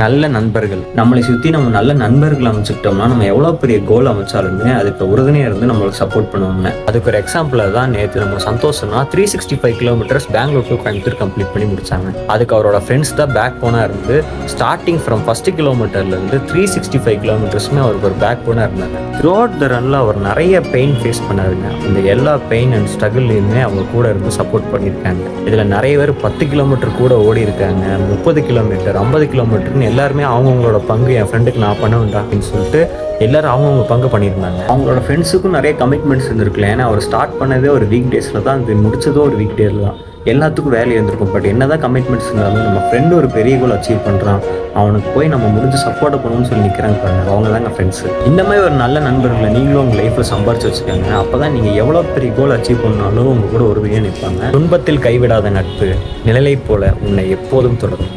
நல்ல நண்பர்கள் நம்மளை சுற்றி நம்ம நல்ல நண்பர்கள் அமைச்சுக்கிட்டோம்னா நம்ம எவ்வளோ பெரிய கோல் அமைச்சாலுமே அதுக்கு உறுதுணையாக இருந்து நம்மளுக்கு சப்போர்ட் பண்ணுவாங்க. அதுக்கு ஒரு எக்ஸாம்பிளாக தான் நேற்று நம்ம சந்தோஷம்னா 365 kilometres Bangalore to Coimbatore complete பண்ணி முடிச்சாங்க. அதுக்கு அவரோட ஃப்ரெண்ட்ஸ் தான் பேக் போனாக இருந்து ஸ்டார்டிங் ஃப்ரம் ஃபர்ஸ்ட் கிலோமீட்டர்லேருந்து 365 கிலோமீட்டர்ஸுமே அவருக்கு ஒரு பேக் போனாக இருந்தாங்க. த்ரூ அவுட் த ரன்ல அவர் நிறைய பெயின் ஃபேஸ் பண்ணாருங்க. அந்த எல்லா பெயின் அண்ட் ஸ்ட்ரகிள்லையுமே அவங்க கூட இருந்து சப்போர்ட் பண்ணியிருக்காங்க. இதில் நிறைய பேர் 10 கிலோமீட்டர் கூட ஓடி இருக்காங்க, 30 கிலோமீட்டர், 50 கிலோமீட்டர்னு எல்லாருமே அவங்கவுங்களோட பங்கு என் ஃப்ரெண்டுக்கு நான் பண்ண வேண்டாம் அப்படின்னு சொல்லிட்டு எல்லாரும் அவங்கவுங்க பங்கு பண்ணியிருந்தாங்க. அவங்களோட ஃப்ரெண்ட்ஸுக்கும் நிறைய கமிட்மெண்ட்ஸ் இருந்திருக்குல்ல. ஏன்னா அவர் ஸ்டார்ட் பண்ணதே ஒரு வீக் டேஸில் தான், அது முடிச்சதும் ஒரு வீக் டேஸில் தான். எல்லாத்துக்கும் வேலை இருந்திருக்கும். பட் என்ன தான் கமிட்மெண்ட்ஸ் இருந்தாலும் நம்ம ஃப்ரெண்டு ஒரு பெரிய கோல் அச்சீவ் பண்ணுறான், அவனுக்கு போய் நம்ம முடிஞ்சு சப்போர்ட் பண்ணணும்னு சொல்லி நிற்கிறாங்க பாருங்க, அவங்க தாங்க ஃப்ரெண்ட்ஸு. இந்த மாதிரி ஒரு நல்ல நண்பர்களை நீங்களும் உங்கள் லைஃப்பில் சம்பாரிச்சு வச்சுக்கோங்க. அப்போ தான் நீங்கள் எவ்வளோ பெரிய கோல் அச்சீவ் பண்ணாலும் உங்கள் கூட உறுதியாக நிற்பாங்க. துன்பத்தில் கைவிடாத நட்பு நிழலை போல உன்னை எப்போதும் தொடரும்.